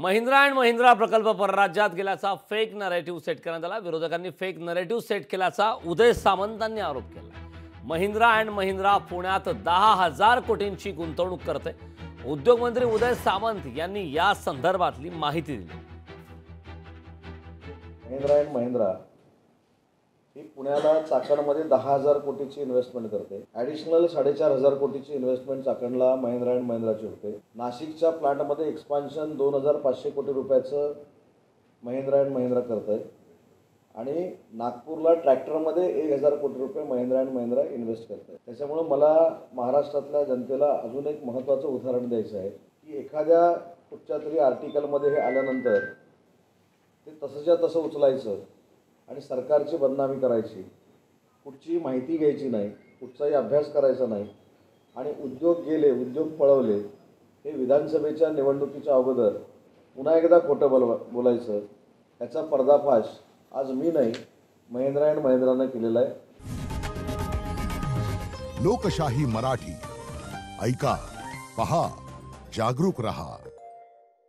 Mahindra and Mahindra प्रकल्प परराज्यात गेल्याचा फेक नरेटिव्ह सेट करण्यात आला। विरोधकांनी फेक नरेटिव्ह सेट केल्याचा उदय सामंतांनी आरोप केला। महिंद्रा अँड महिंद्रा पुण्यात 10,000 कोटींची गुंतवणूक करते। उद्योगमंत्री उदय सामंत यांनी या संदर्भातली माहिती दिली। महिंद्रा अँड महिंद्रा ही पुण्याला चाकणमध्ये 10,000 कोटीची इन्व्हेस्टमेंट करते। ॲडिशनल 4,500 कोटीची इन्व्हेस्टमेंट चाकणला महिंद्रा अँड महिंद्राची होते। नाशिकच्या प्लांटमध्ये एक्सपान्शन 2,500 कोटी रुपयाचं महिंद्रा अँड महिंद्रा करतंय आणि नागपूरला ट्रॅक्टरमध्ये 1,000 कोटी रुपये महिंद्रा अँड महिंद्रा इन्व्हेस्ट करतंय। त्याच्यामुळे मला महाराष्ट्रातल्या जनतेला अजून एक महत्त्वाचं उदाहरण द्यायचं आहे की एखाद्या कुठच्या तरी आर्टिकलमध्ये हे आल्यानंतर ते तसंच्या तसं उचलायचं आणि सरकारची बदनामी करायची, कुठची माहिती घ्यायची नाही, कुठचाही अभ्यास करायचा नाही आणि उद्योग गेले, उद्योग पळवले, हे विधानसभेच्या निवडणुकीच्या अगोदर पुन्हा एकदा खोटं बोलायचं, याचा पर्दाफाश आज मी नाही महिंद्रा अँड महिंद्राने केलेला आहे। लोकशाही मराठी ऐका, पहा, जागरूक रहा।